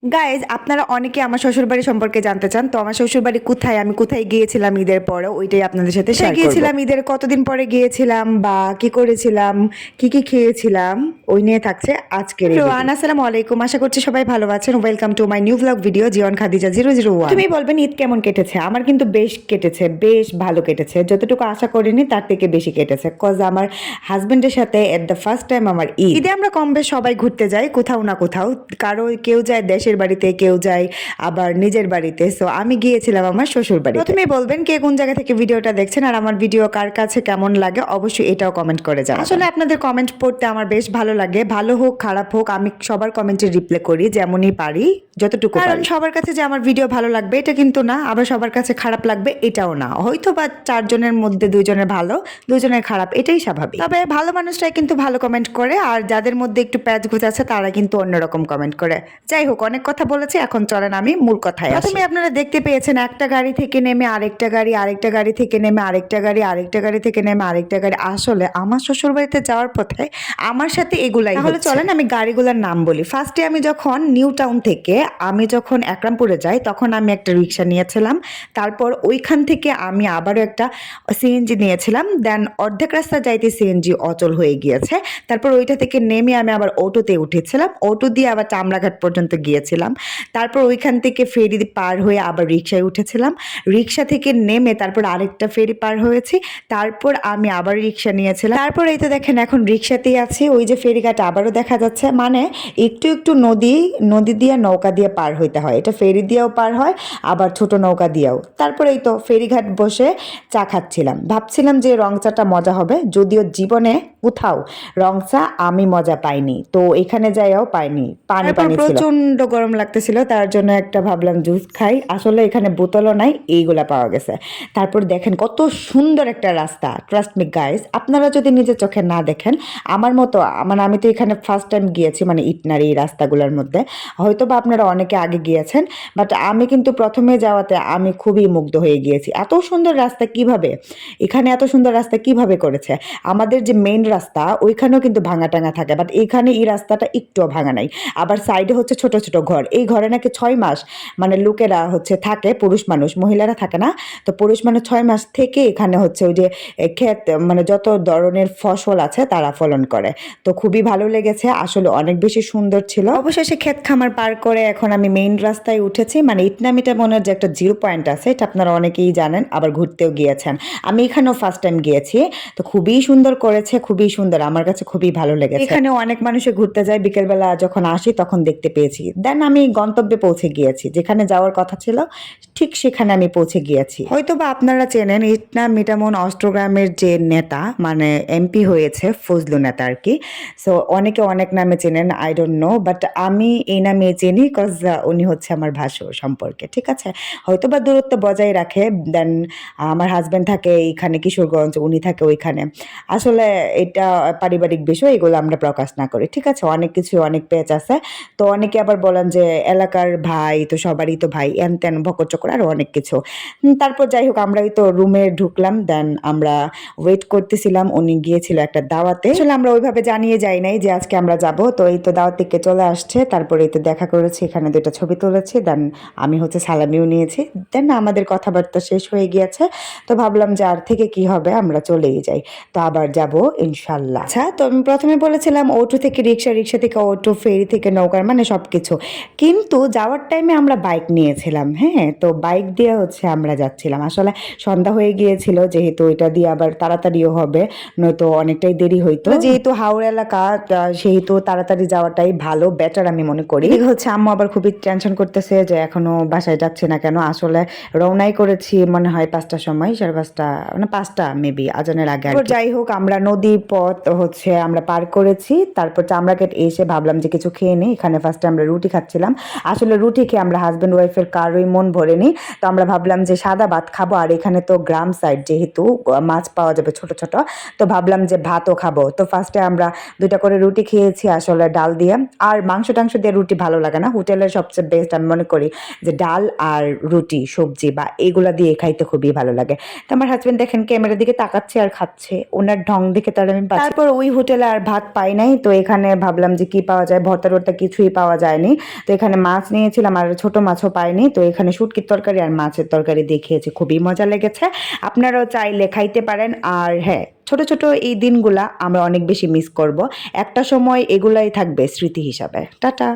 Guys, আপনারা অনেকে আমার শ্বশুরবাড়ি সম্পর্কে জানতে চান। তো আমার শ্বশুরবাড়ি কোথায়, আমি কোথায় গিয়েছিলাম ঈদের পরে, ওইটাই আপনাদের সাথে শেয়ার করব। গিয়েছিলাম ঈদের কতদিন পরে গিয়েছিলাম বা কি করেছিলাম, কি কি খেয়েছিলাম, ওই নিয়ে থাকছে আজকের এই ভিডিও। আসসালামু আলাইকুম, আশা করছি সবাই ভালো আছেন। Welcome to my new vlog video Jibon Khadija 001। তুমি বলবেন ঈদ কেমন কেটেছে? আমার কিন্তু বেশ কেটেছে, বেশ ভালো কেটেছে। যতটুকু আশা করিনি তার থেকে বেশি কেটেছে, কজ আমার হাজবেন্ডের সাথে এট দ্য ফার্স্ট টাইম আমার ঈদে আমরা কম বেশ সবাই ঘুরতে যাই কোথাও না কোথাও। কারো কেউ যায় দেশের বাড়িতে, কেউ যায় আবার নিজের বাড়িতে। সো আমি গিয়েছিলাম আমার শ্বশুর বাড়ি। প্রথমে বলবেন কে কোন জায়গা থেকে ভিডিওটা দেখছেন আর আমার ভিডিও কার কাছে কেমন লাগে, অবশ্যই এটাও কমেন্ট করে জানাবেন। আসলে আপনাদের কমেন্ট পড়তে আমার বেশ ভালো লাগে, ভালো হোক খারাপ হোক আমি সবার কমেন্টে রিপ্লাই করি যেমনই পারি, যতটুকু। কারণ সবার কাছে যে আমার ভিডিও ভালো লাগবে এটা কিন্তু না, আবার সবার কাছে খারাপ লাগবে এটাও না। হয়তো বা 4 জনের মধ্যে 2 জনের ভালো, 2 জনের খারাপ, এটাই স্বাভাবিক। তবে ভালো মানুষরাই কিন্তু ভালো কমেন্ট করে, আর যাদের মধ্যে একটু প্যাচ গোছ আছে তারা কিন্তু অন্যরকম কমেন্ট করে। যাই হোক, অনেক কথা বলেছি, এখন চলেন আমি মূল কথায় আসি। প্রথমে আপনারা দেখতে পেয়েছেন একটা গাড়ি থেকে নেমে আরেকটা গাড়ি, আরেকটা গাড়ি থেকে নেমে আরেকটা গাড়ি, আরেকটা গাড়ি থেকে নেমে আরেকটা গাড়ি। আসলে আমার শ্বশুর বাড়িতে যাওয়ার পথে আমার সাথে এগুলাই। তাহলে চলেন আমি গাড়িগুলোর নাম বলি। ফার্স্টে আমি যখন নিউ টাউন থেকে আমি যখন একরামপুরে যাই তখন আমি একটা রিক্সা নিয়েছিলাম। তারপর ওইখান থেকে আমি আবারও একটা সিএনজি নিয়েছিলাম। দেন অর্ধেক রাস্তা যাইতে সিএনজি অচল হয়ে গিয়েছে। তারপর ওইটা থেকে নেমে আমি আবার অটোতে উঠেছিলাম, অটো দিয়ে আবার চামড়াঘাট পর্যন্ত গিয়েছিলাম। তারপর ওইখান থেকে ফেরি পার হয়ে আবার রিক্সায় উঠেছিলাম, রিক্সা থেকে নেমে তারপর আরেকটা ফেরি পার হয়েছি, তারপর আমি আবার রিক্সা নিয়েছিলাম। তারপর এই তো দেখেন এখন রিক্সাতেই আছি, ওই যে ফেরিঘাট আবারও দেখা যাচ্ছে। মানে একটু একটু নদী নদী দিয়ে নৌকা দিয়ে পার হইতে হয়, এটা ফেরি দিয়েও পার হয় আবার ছোট নৌকা দিয়েও। তারপর এই তো ফেরিঘাট বসে চা খাচ্ছিলাম, ভাবছিলাম যে রং চাটা মজা হবে, যদিও জীবনে কোথাও রং চা আমি মজা পাইনি, তো এখানে যাইও পাইনি, পানি পানি ছিল, প্রচন্ড গরম লাগতেছিল, তার জন্য একটা ভাবলাম জুস খাই। আসলে এখানে বোতলও নাই, এইগুলা পাওয়া গেছে। তারপর দেখেন কত সুন্দর একটা রাস্তা, ট্রাস্ট মি গাইস, আপনারা যদি নিজের চোখে না দেখেন আমার মতো, মানে আমি তো এখানে ফার্স্ট টাইম গিয়েছি, মানে ইটনারি এই রাস্তাগুলোর মধ্যে, হয়তো বা আপনারা অনেকে আগে গিয়েছেন, বাট আমি কিন্তু প্রথমে যাওয়াতে আমি খুবই মুগ্ধ হয়ে গিয়েছি। এত সুন্দর রাস্তা কিভাবে, এখানে এত সুন্দর রাস্তা কিভাবে করেছে। আমাদের যে মেইন রাস্তা ওইখানেও কিন্তু ভাঙা টাঙা থাকে, বাট এইখানে এই রাস্তাটা একটুও ভাঙা নাই। আবার সাইডে হচ্ছে ছোট ছোট ঘর, এই ঘরে নাকি 6 মাস মানে লোকেরা হচ্ছে থাকে, পুরুষ মানুষ, মহিলারা থাকে না। তো পুরুষ মানুষ 6 মাস থেকে এখানে হচ্ছে ওই যে ক্ষেত, মানে যত ধরনের ফসল আছে তারা ফলন করে। তো খুবই ভালো লেগেছে, আসলে অনেক বেশি সুন্দর ছিল। অবশেষে ক্ষেত খামার পার করে এখন আমি মেইন রাস্তায় উঠেছি, মানে ইটনামিটা মনের যে একটা জিরো পয়েন্ট আছে এটা আপনারা অনেকেই জানেন, আবার ঘুরতেও গিয়েছেন, আমি এখানেও ফার্স্ট টাইম গিয়েছি। তো খুবই সুন্দর করেছে, খুবই সুন্দর, আমার কাছে খুবই ভালো লেগেছে। এখানে অনেক মানুষে ঘুরতে যায়, বিকেলবেলা যখন আসি তখন দেখতে পেয়েছি। দেন আমি গন্তব্যে পৌঁছে গিয়েছি, যেখানে যাওয়ার কথা ছিল ঠিক সেখানে আমি পৌঁছে গিয়েছি। হয়তো বা আপনারা চেনেন ইটনা মিটামন অষ্টগ্রামের যে নেতা, মানে এমপি হয়েছে ফজলু নেতা আর কি। সো অনেকে অনেক নামে চেনেন, আই ডোন্ট নো, বাট আমি এই নামে চিনি কজ উনি হচ্ছে আমার ভাসুর সম্পর্কে, ঠিক আছে। হয়তো বা দূরত্ব বজায় রাখে। দেন আমার হাজব্যান্ড থাকে এইখানে কিশোরগঞ্জ, উনি থাকে ওইখানে। আসলে এটা পারিবারিক বিষয়, এগুলো আমরা প্রকাশ না করি, ঠিক আছে। অনেক কিছু, অনেক পেজ আছে। তো অনেকে আবার বলেন যে এলাকার ভাই, তো সবারই তো ভাই, এন তেন ভকর চকর আরো অনেক কিছু। তারপর যাই হোক আমরাই তো রুমে ঢুকলাম, দেন আমরা ওয়েট করতেছিলাম, উনি গিয়েছিল একটা দাওয়াতে। আসলে আমরা ওইভাবে জানিয়ে যাই নাই যে আজকে আমরা যাব। তো এই তো দাওয়াত থেকে চলে আসছে, তারপরে এই তো দেখা করেছি, এখানে 2টা ছবি তুলেছি, দেন আমি হচ্ছে সালামিও নিয়েছি। দেন আমাদের কথাবার্তা শেষ হয়ে গিয়েছে, তো ভাবলাম যে আর থেকে কি হবে, আমরা চলেই যাই, তো আবার যাব ইনশাল্লাহ। আচ্ছা, তো আমি প্রথমে বলেছিলাম অটো থেকে রিক্সা, রিক্সা থেকে অটো, ফেরি থেকে নৌকার, মানে সব কিছু। কিন্তু যাওয়ার টাইমে আমরা বাইক নিয়েছিলাম, হ্যাঁ, তো বাইক দিয়ে হচ্ছে আমরা যাচ্ছিলাম। আসলে সন্ধ্যা হয়ে গিয়েছিল, যেহেতু এটা দিয়ে আবার তাড়াতাড়িও হবে, নয়তো অনেকটাই দেরি হইতো। যেহেতু হাওড়া এলাকা, সেহেতু তাড়াতাড়ি যাওয়াটাই ভালো, বেটার আমি মনে করি। এদিকে হচ্ছে আম্মু আবার খুবই টেনশন করতেছে যে এখনো বাসায় যাচ্ছে না কেন। আসলে রওনাই করেছি মনে হয় 5টার সময়, 5:30, মানে 5টা মেবি, আজানের আগে। যাই হোক আমরা নদীর পথ হচ্ছে আমরা পার করেছি, তারপর চামড়াঘাট এসে ভাবলাম যে কিছু খেয়ে নিই। এখানে ফার্স্টে আমরা রুটি খাচ্ছিলাম, আসলে রুটি খেয়ে আমরা হাজব্যান্ড ওয়াইফের কারোই মন ভরেনি। তো আমরা ভাবলাম যে সাদা ভাত খাবো, আর এখানে তো গ্রাম সাইড, যেহেতু মাছ পাওয়া যাবে ছোট ছোট, তো ভাবলাম যে ভাতও খাবো। তো ফার্স্টে আমরা 2টা করে রুটি খেয়েছি, আসলে ডাল দিয়ে। আর মাংস টাংস দিয়ে রুটি ভালো লাগে না, হোটেলের সবচেয়ে বেস্ট আমি মনে করি যে ডাল আর রুটি সবজি বা এগুলা দিয়ে খাইতে খুবই ভালো লাগে। তো আমার হাজব্যান্ড দেখেন ক্যামেরার দিকে তাকাচ্ছে আর খাচ্ছে, ওনার ঢং দেখে তার আমি। তারপর ওই হোটেলে আর ভাত পাই নাই, তো এখানে ভাবলাম যে কি পাওয়া যায়, ভর্তা টর্তা কিছুই পাওয়া যায়নি। তো এখানে মাছ নিয়েছিলাম আর ছোট মাছও পাইনি, তো এখানে শুটকির তরকারি আর মাছের তরকারি দেখিয়েছি, খুবই মজা লেগেছে। আপনারাও চাইলে খাইতে পারেন। আর হ্যাঁ, ছোট ছোট এই দিনগুলা আমরা অনেক বেশি মিস করব। একটা সময় এগুলাই থাকবে স্মৃতি হিসাবে। টাটা।